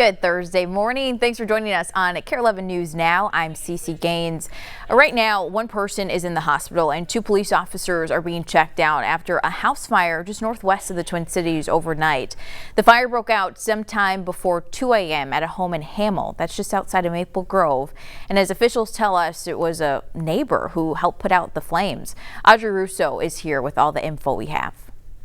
Good Thursday morning. Thanks for joining us on KARE 11 News Now. I'm Cece Gaines. Right now, one person is in the hospital and two police officers are being checked out after a house fire just northwest of the Twin Cities overnight. The fire broke out sometime before 2 a.m. at a home in Hamel. That's just outside of Maple Grove. And as officials tell us, it was a neighbor who helped put out the flames. Audrey Russo is here with all the info we have.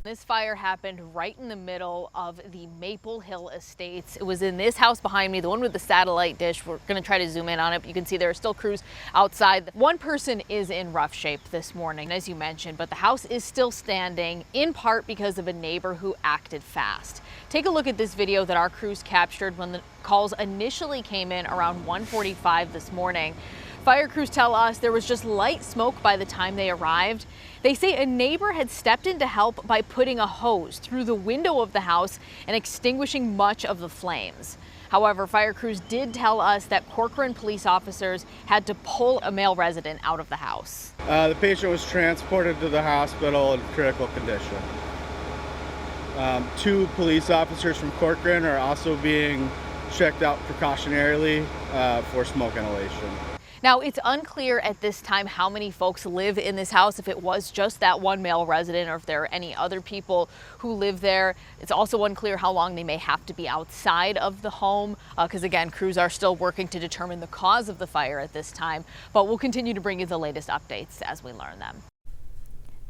This fire happened right in the middle of the Maple Hill Estates. It was in this house behind me, the one with the satellite dish. We're going to try to zoom in on it, but you can see there are still crews outside. One person is in rough shape this morning, as you mentioned, but the house is still standing, in part because of a neighbor who acted fast. Take a look at this video that our crews captured when the calls initially came in around 1:45 this morning. Fire crews tell us there was just light smoke by the time they arrived. They say a neighbor had stepped in to help by putting a hose through the window of the house and extinguishing much of the flames. However, fire crews did tell us that Corcoran police officers had to pull a male resident out of the house. The patient was transported to the hospital in critical condition. Two police officers from Corcoran are also being checked out precautionarily for smoke inhalation. Now, it's unclear at this time how many folks live in this house, if it was just that one male resident or if there are any other people who live there. It's also unclear how long they may have to be outside of the home because, again, crews are still working to determine the cause of the fire at this time. But we'll continue to bring you the latest updates as we learn them.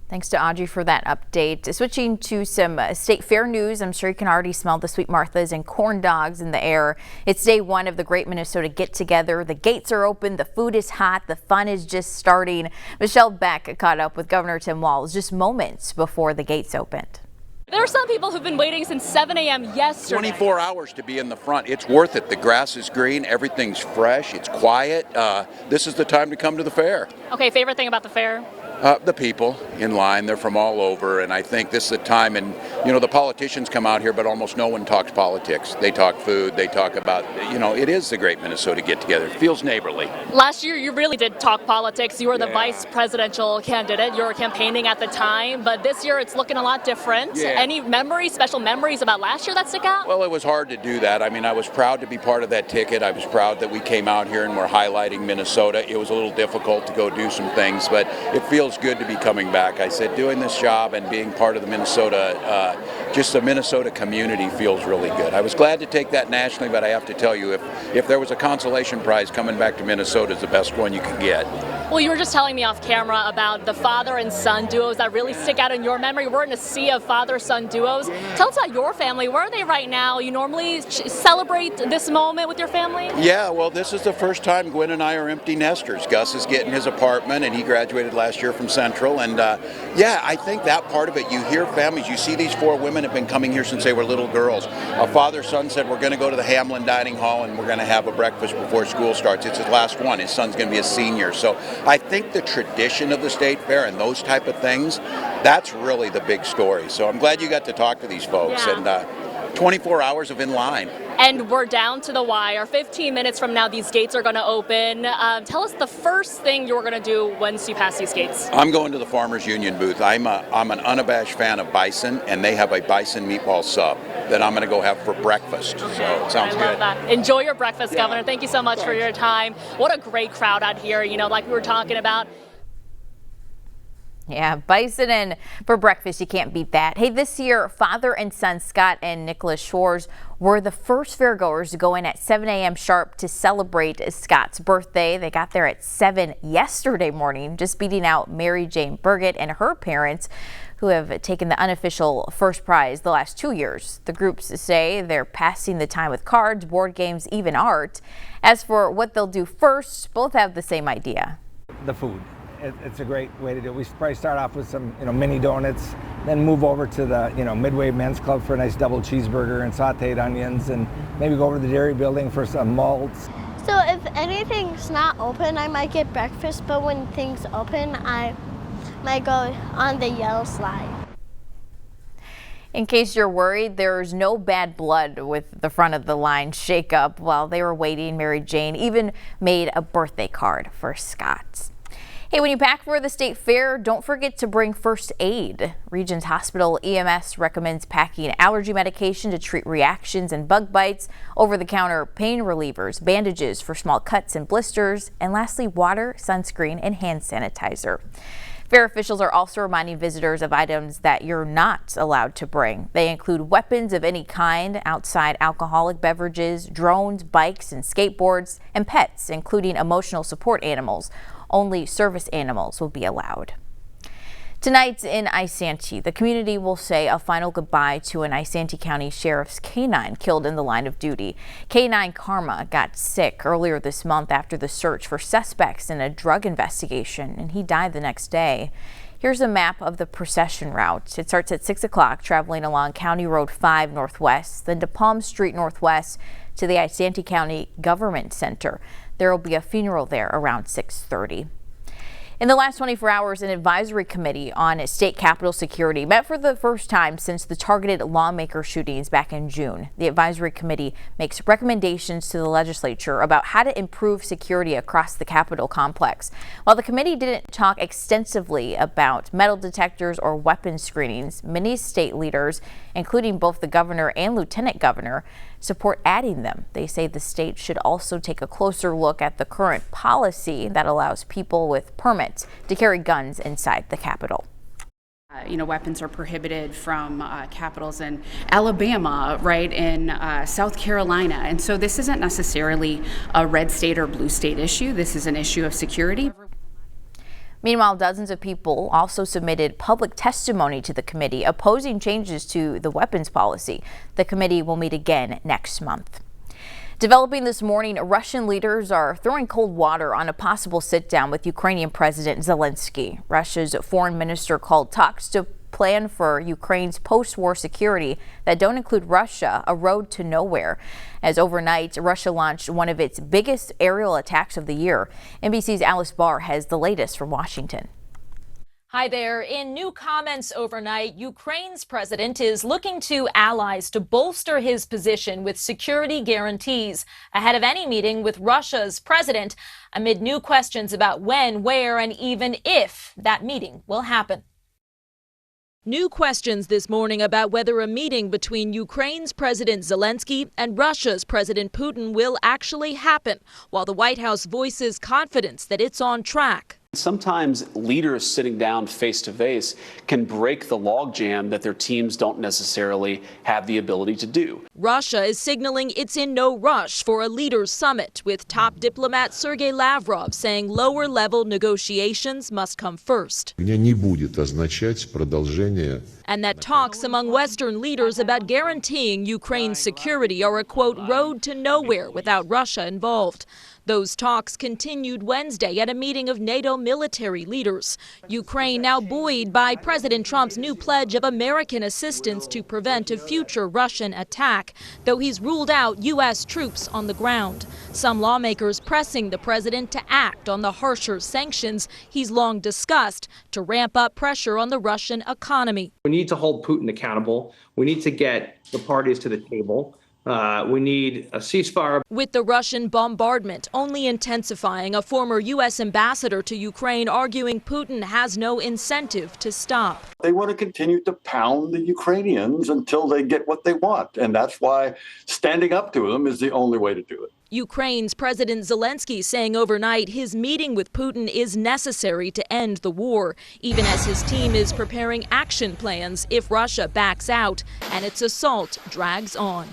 Thanks to Audrey for that update. Switching to some state fair news, I'm sure you can already smell the Sweet Marthas and corn dogs in the air. It's day one of the Great Minnesota Get Together. The gates are open, the food is hot, the fun is just starting. Michelle Beck caught up with Governor Tim Walz just moments before the gates opened. There are some people who've been waiting since 7 a.m. yesterday. 24 hours to be in the front. It's worth it. The grass is green, everything's fresh, it's quiet. This is the time to come to the fair. Okay, favorite thing about the fair? The people in line, they're from all over, and I think this is the time, and you know, the politicians come out here, but almost no one talks politics. They talk food, they talk about, you know, it is the Great Minnesota Get Together. It feels neighborly. Last year, you really did talk politics. You were the vice presidential candidate. You were campaigning at the time, but this year it's looking a lot different. Yeah. Any memories, special memories about last year that stick out? Well, it was hard to do that. I mean, I was proud to be part of that ticket. I was proud that we came out here and we're highlighting Minnesota. It was a little difficult to go do some things, but it feels good to be coming back. I said doing this job and being part of the Minnesota, just the Minnesota community feels really good. I was glad to take that nationally, but I have to tell you, if there was a consolation prize, coming back to Minnesota is the best one you could get. Well, you were just telling me off camera about the father and son duos that really stick out in your memory. We're in a sea of father-son duos. Tell us about your family. Where are they right now? You normally celebrate this moment with your family? Yeah, well, this is the first time Gwen and I are empty nesters. Gus is getting his apartment, and he graduated last year from Central. And yeah, I think that part of it, you hear families, you see these four women have been coming here since they were little girls. A father-son said, we're going to go to the Hamlin Dining Hall and we're going to have a breakfast before school starts. It's his last one. His son's going to be a senior. So I think the tradition of the state fair and those type of things, that's really the big story. So I'm glad you got to talk to these folks. Yeah. And 24 hours of in line. And we're down to the wire. 15 minutes from now, these gates are going to open. Tell us the first thing you're going to do once you pass these gates. I'm going to the Farmers Union booth. I'm an unabashed fan of bison, and they have a bison meatball sub that I'm going to go have for breakfast. So it sounds good. I love that. Enjoy your breakfast, Governor. Thank you so much for your time. What a great crowd out here, you know, like we were talking about. Yeah, bison and for breakfast, you can't beat that. Hey, this year, father and son Scott and Nicholas Shores were the first fairgoers to go in at 7 a.m. sharp to celebrate Scott's birthday. They got there at 7 yesterday morning, just beating out Mary Jane Burgett and her parents, who have taken the unofficial first prize the last 2 years. The groups say they're passing the time with cards, board games, even art. As for what they'll do first, both have the same idea. The food. It's a great way to do it. We probably start off with some, mini donuts, then move over to the, Midway Men's Club for a nice double cheeseburger and sauteed onions, and maybe go over to the dairy building for some malts. So if anything's not open, I might get breakfast, but when things open, I might go on the yellow slide. In case you're worried, there's no bad blood with the front of the line shakeup. While they were waiting, Mary Jane even made a birthday card for Scott. Hey, when you pack for the state fair, don't forget to bring first aid. Regions Hospital EMS recommends packing allergy medication to treat reactions and bug bites, over-the-counter pain relievers, bandages for small cuts and blisters, and lastly, water, sunscreen, and hand sanitizer. Fair officials are also reminding visitors of items that you're not allowed to bring. They include weapons of any kind, outside alcoholic beverages, drones, bikes, and skateboards, and pets, including emotional support animals. Only service animals will be allowed. Tonight in Isanti, the community will say a final goodbye to an Isanti County Sheriff's canine killed in the line of duty. Canine Karma got sick earlier this month after the search for suspects in a drug investigation, and he died the next day. Here's a map of the procession route. It starts at 6 o'clock, traveling along County Road 5 northwest, then to Palm Street northwest to the Isanti County Government Center. There will be a funeral there around 6:30. In the last 24 hours, an advisory committee on state capitol security met for the first time since the targeted lawmaker shootings back in June. The advisory committee makes recommendations to the legislature about how to improve security across the Capitol complex. While the committee didn't talk extensively about metal detectors or weapons screenings, many state leaders, including both the governor and lieutenant governor, support adding them. They say the state should also take a closer look at the current policy that allows people with permits to carry guns inside the Capitol. Weapons are prohibited from capitals in Alabama, right, in South Carolina. And so this isn't necessarily a red state or blue state issue. This is an issue of security. Meanwhile, dozens of people also submitted public testimony to the committee opposing changes to the weapons policy. The committee will meet again next month. Developing this morning, Russian leaders are throwing cold water on a possible sit-down with Ukrainian President Zelensky. Russia's foreign minister called talks to plan for Ukraine's post-war security that don't include Russia a road to nowhere. As overnight, Russia launched one of its biggest aerial attacks of the year. NBC's Alice Barr has the latest from Washington. Hi there. In new comments overnight, Ukraine's president is looking to allies to bolster his position with security guarantees ahead of any meeting with Russia's president, amid new questions about when, where, and even if that meeting will happen. New questions this morning about whether a meeting between Ukraine's President Zelensky and Russia's President Putin will actually happen, while the White House voices confidence that it's on track. Sometimes leaders sitting down face to face can break the logjam that their teams don't necessarily have the ability to do. Russia is signaling it's in no rush for a leaders' summit, with top diplomat Sergei Lavrov saying lower-level negotiations must come first. And that talks among Western leaders about guaranteeing Ukraine's security are a, quote, road to nowhere without Russia involved. Those talks continued Wednesday at a meeting of NATO military leaders. Ukraine now buoyed by President Trump's new pledge of American assistance to prevent a future Russian attack, though he's ruled out U.S. troops on the ground. Some lawmakers pressing the president to act on the harsher sanctions he's long discussed to ramp up pressure on the Russian economy. We need to hold Putin accountable. We need to get the parties to the table. We need a ceasefire. With the Russian bombardment only intensifying, a former U.S. ambassador to Ukraine arguing Putin has no incentive to stop. They want to continue to pound the Ukrainians until they get what they want. And that's why standing up to them is the only way to do it. Ukraine's President Zelensky saying overnight his meeting with Putin is necessary to end the war, even as his team is preparing action plans if Russia backs out and its assault drags on.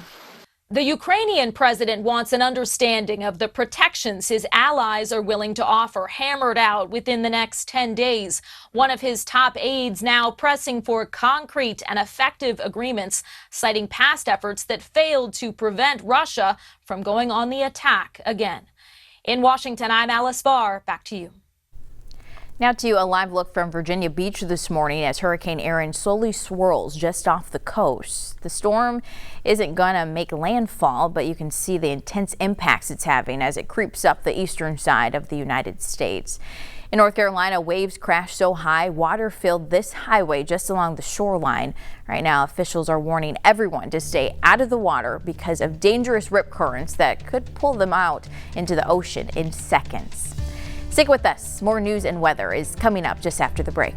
The Ukrainian president wants an understanding of the protections his allies are willing to offer hammered out within the next 10 days. One of his top aides now pressing for concrete and effective agreements, citing past efforts that failed to prevent Russia from going on the attack again. In Washington, I'm Alice Barr. Back to you. Now to a live look from Virginia Beach this morning as Hurricane Erin slowly swirls just off the coast. The storm isn't going to make landfall, but you can see the intense impacts it's having as it creeps up the eastern side of the United States. In North Carolina, waves crashed so high, water filled this highway just along the shoreline. Right now, officials are warning everyone to stay out of the water because of dangerous rip currents that could pull them out into the ocean in seconds. Stick with us. More news and weather is coming up just after the break.